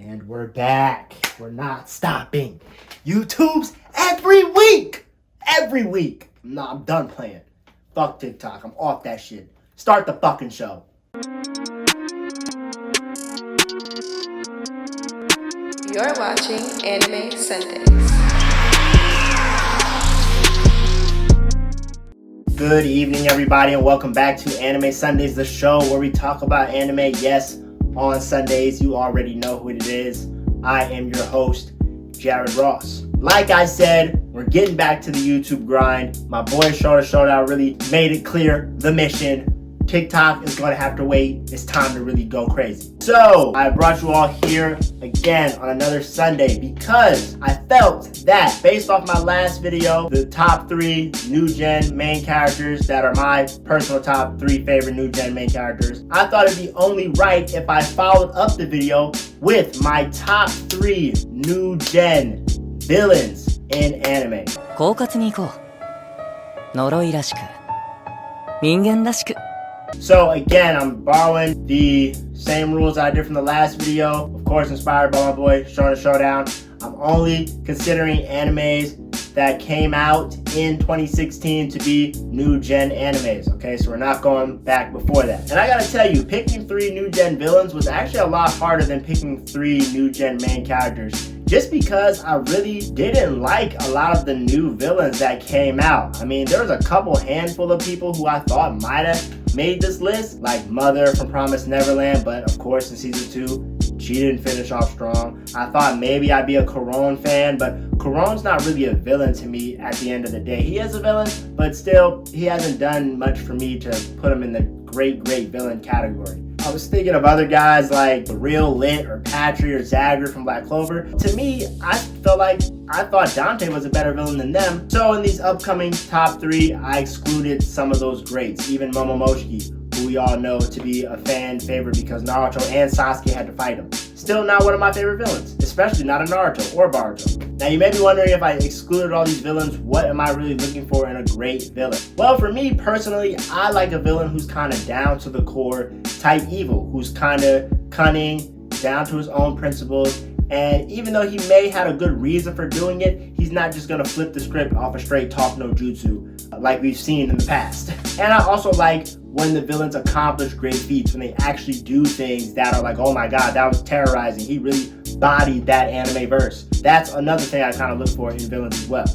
And we're back. We're not stopping. YouTube's every week. Every week. Nah, I'm done playing. Fuck TikTok. I'm off that shit. Start the fucking show. You're watching Anime Sundays. Good evening, everybody, and welcome back to Anime Sundays, the show where we talk about anime. Yes, on Sundays. You already know who it is. I am your host, Jared Ross. Like I said, we're getting back to the YouTube grind. My boy Shoulder Showdown really made it clear the mission. TikTok is going to have to wait. It's time to really go crazy. So I brought you all here again on another Sunday because I felt that based off my last video, the top 3 new gen main characters that are my personal top 3 favorite new gen main characters, I thought it'd be only right if I followed up the video with my top 3 new gen villains in anime. 狡猾に行こう。呪いらしく、人間らしく。 So again, I'm borrowing the same rules I did from the last video. Of course, inspired by my boy Shonen Showdown. I'm only considering animes that came out in 2016 to be new gen animes. Okay, so we're not going back before that. And I gotta tell you, picking 3 new gen villains was actually a lot harder than picking 3 new gen main characters. Just because I really didn't like a lot of the new villains that came out. I mean, there was a couple handful of people who I thought might have made this list, like Mother from Promised Neverland, but of course in season 2, she didn't finish off strong. I thought maybe I'd be a Corone fan, but Corone's not really a villain to me at the end of the day. He is a villain, but still, he hasn't done much for me to put him in the great villain category. I was thinking of other guys like Real Lit or Patry or Zagger from Black Clover. To me, I thought Dante was a better villain than them. So in these upcoming top 3, I excluded some of those greats, even Momomoshiki, who we all know to be a fan favorite because Naruto and Sasuke had to fight him. Still not one of my favorite villains, especially not a Naruto or Boruto. Now you may be wondering, if I excluded all these villains, what am I really looking for in a great villain? Well, for me personally, I like a villain who's kind of down to the core type evil, who's kind of cunning, down to his own principles, and even though he may have a good reason for doing it, he's not just gonna flip the script off a straight talk no jutsu like we've seen in the past. And I also like when the villains accomplish great feats, when they actually do things that are like, oh my god, that was terrorizing. He really bodied that anime verse. That's another thing I kind of look for in villains as well.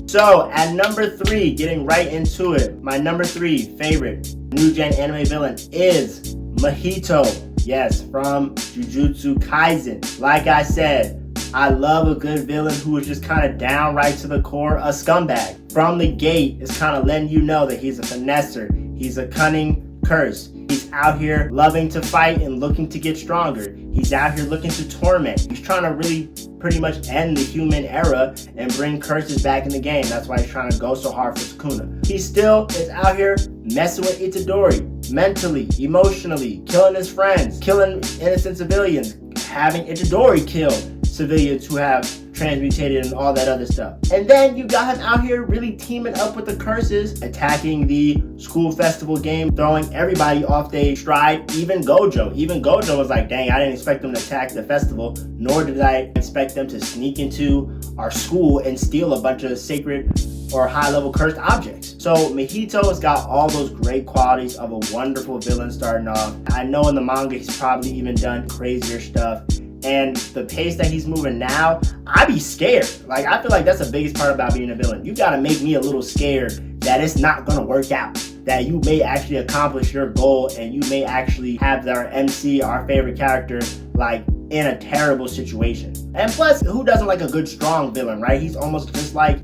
So at number 3, getting right into it, my number 3 favorite new gen anime villain is Mahito. Yes, from Jujutsu Kaisen. Like I said, I love a good villain who is just kind of down right to the core, a scumbag. From the gate, it's kind of letting you know that he's a finesser. He's a cunning curse. He's out here loving to fight and looking to get stronger. He's out here looking to torment. He's trying to really pretty much end the human era and bring curses back in the game. That's why he's trying to go so hard for Sukuna. He still is out here messing with Itadori, mentally, emotionally, killing his friends, killing innocent civilians, having Itadori kill civilians who have transmutated and all that other stuff. And then you got him out here really teaming up with the curses, attacking the school festival game, throwing everybody off their stride, even Gojo. Even Gojo was like, dang, I didn't expect them to attack the festival, nor did I expect them to sneak into our school and steal a bunch of sacred or high-level cursed objects. So Mahito has got all those great qualities of a wonderful villain starting off. I know in the manga he's probably even done crazier stuff. And the pace that he's moving now, I be scared. Like, I feel like that's the biggest part about being a villain. You gotta make me a little scared that it's not gonna work out, that you may actually accomplish your goal and you may actually have our MC, our favorite character, like in a terrible situation. And plus, who doesn't like a good strong villain, right? He's almost just like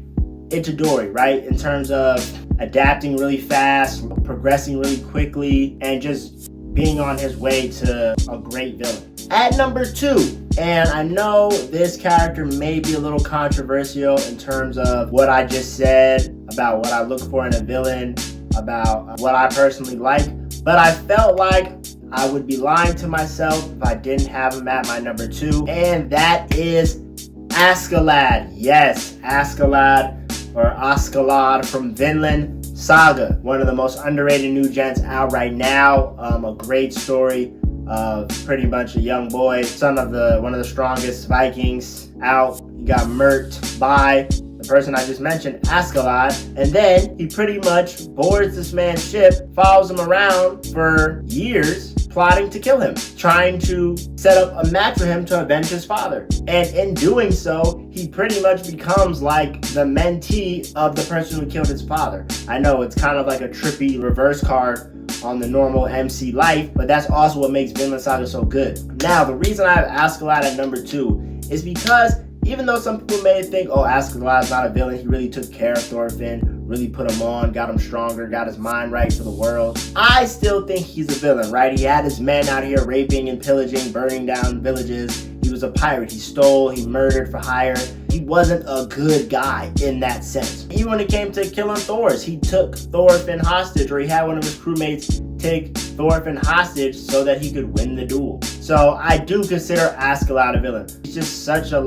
Itadori, right? In terms of adapting really fast, progressing really quickly, and just being on his way to a great villain. At number 2, and I know this character may be a little controversial in terms of what I just said about what I look for in a villain, about what I personally like, but I felt like I would be lying to myself if I didn't have him at my number 2, and that is Askeladd. Yes, Askeladd, or Askeladd from Vinland Saga, one of the most underrated new gens out right now. A great story, of pretty much a young boy, son of one of the strongest Vikings out. He got murked by the person I just mentioned, Askeladd, and then he pretty much boards this man's ship, follows him around for years, plotting to kill him, trying to set up a match for him to avenge his father. And in doing so, he pretty much becomes like the mentee of the person who killed his father. I know it's kind of like a trippy reverse card on the normal MC life, but that's also what makes Vinland Saga so good. Now, the reason I have Askeladd at number 2 is because even though some people may think, oh, Askeladd's not a villain, he really took care of Thorfinn, really put him on, got him stronger, got his mind right for the world, I still think he's a villain, right? He had his men out here raping and pillaging, burning down villages. He was a pirate. He stole, he murdered for hire. He wasn't a good guy in that sense. Even when it came to killing Thors, he took Thorfinn hostage, or he had one of his crewmates take Thorfinn hostage so that he could win the duel. So I do consider Askeladd a villain. He's just such a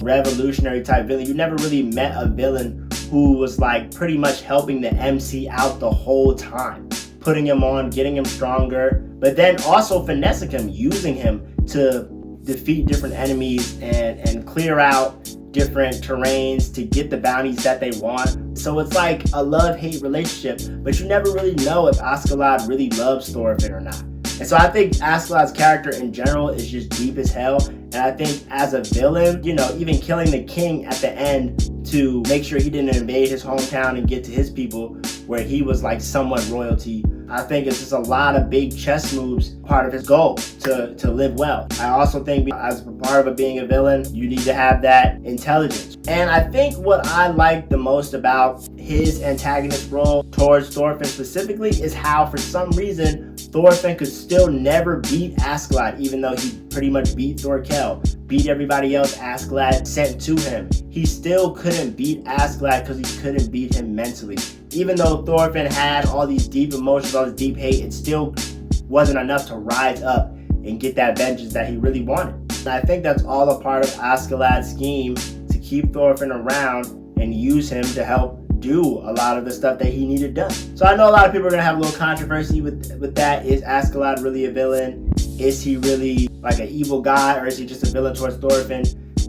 revolutionary type villain. You never really met a villain who was pretty much helping the MC out the whole time, putting him on, getting him stronger, but then also finessing him, using him to defeat different enemies and clear out different terrains to get the bounties that they want. So it's like a love-hate relationship, but you never really know if Askeladd really loves Thorfinn or not. And so I think Askeladd's character in general is just deep as hell. And I think as a villain, even killing the king at the end to make sure he didn't invade his hometown and get to his people where he was somewhat royalty, I think it's just a lot of big chess moves, part of his goal to live well. I also think as part of being a villain, you need to have that intelligence. And I think what I like the most about his antagonist role towards Thorfinn specifically is how for some reason Thorfinn could still never beat Askeladd, even though he pretty much beat Thorkell, beat everybody else Askeladd sent to him. He still couldn't beat Askeladd because he couldn't beat him mentally. Even though Thorfinn had all these deep emotions, all this deep hate, it still wasn't enough to rise up and get that vengeance that he really wanted. And I think that's all a part of Askeladd's scheme to keep Thorfinn around and use him to help do a lot of the stuff that he needed done. So I know a lot of people are going to have a little controversy with that. Is Askeladd really a villain? Is he really an evil guy, or is he just a villain towards Thorfinn?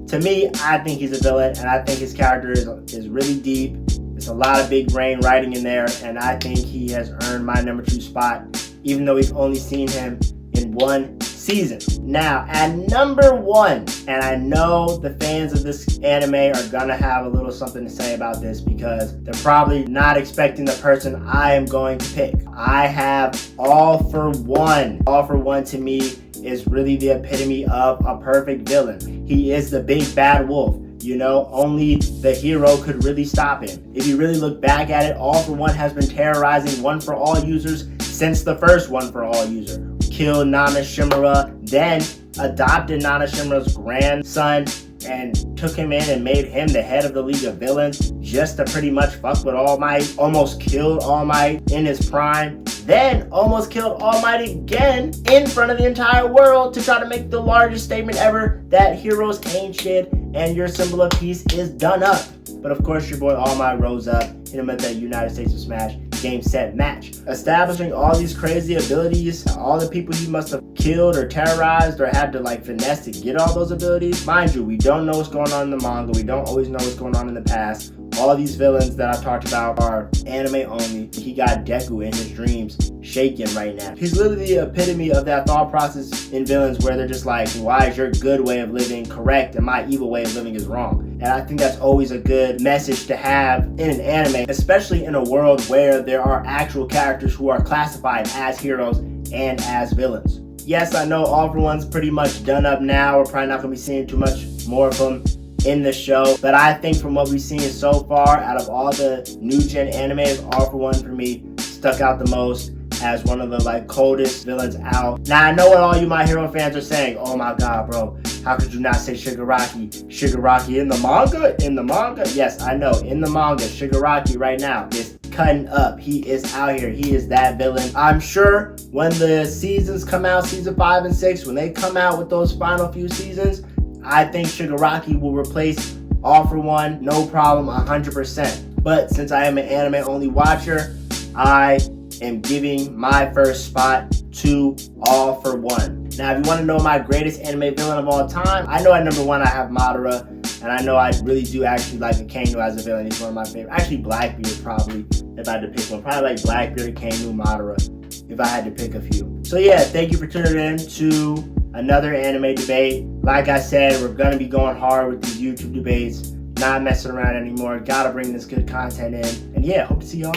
To me, I think he's a villain, and I think his character is really deep. There's a lot of big brain writing in there, and I think he has earned my number 2 spot, even though we've only seen him in one season. Now, at number 1, and I know the fans of this anime are gonna have a little something to say about this because they're probably not expecting the person I am going to pick. I have All For One. All For One to me is really the epitome of a perfect villain. He is the big bad wolf. Only the hero could really stop him. If you really look back at it, All For One has been terrorizing One For All users since the first One For All user. Killed Nana Shimura, then adopted Nana Shimura's grandson and took him in and made him the head of the League of Villains just to pretty much fuck with All Might. Almost killed All Might in his prime. Then almost killed All Might again in front of the entire world to try to make the largest statement ever that heroes ain't shit and your symbol of peace is done up. But of course your boy All Might rose up, hit him at the United States of Smash, game, set, match. Establishing all these crazy abilities, all the people he must have killed or terrorized or had to finesse to get all those abilities. Mind you, we don't know what's going on in the manga, we don't always know what's going on in the past. All these villains that I've talked about are anime only. He got Deku in his dreams shaking right now. He's literally the epitome of that thought process in villains where they're just why is your good way of living correct and my evil way of living is wrong? And I think that's always a good message to have in an anime, especially in a world where there are actual characters who are classified as heroes and as villains. Yes, I know All For One's pretty much done up now. We're probably not going to be seeing too much more of him in the show, but I think from what we've seen so far out of all the new gen animes, All For One for me stuck out the most as one of the coldest villains out. Now I know what all you My Hero fans are saying. Oh my god, bro, how could you not say Shigaraki? Shigaraki in the manga? In the manga? Yes, I know, in the manga, Shigaraki right now is cutting up. He is out here. He is that villain. I'm sure when the seasons come out, season 5 and 6, when they come out with those final few seasons, I think Shigaraki will replace All For One, no problem, 100%. But since I am an anime only watcher, I am giving my first spot to All For One. Now, if you want to know my greatest anime villain of all time, I know at number 1 I have Madara, and I know I really do actually like Akainu as a villain. He's one of my favorites. Actually, Blackbeard probably, if I had to pick one. Probably like Blackbeard, Akainu, Madara, if I had to pick a few. So yeah, thank you for tuning in to another anime debate. Like I said, we're going to be going hard with these YouTube debates. Not messing around anymore. Gotta bring this good content in. And yeah, hope to see y'all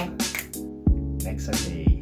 next Sunday.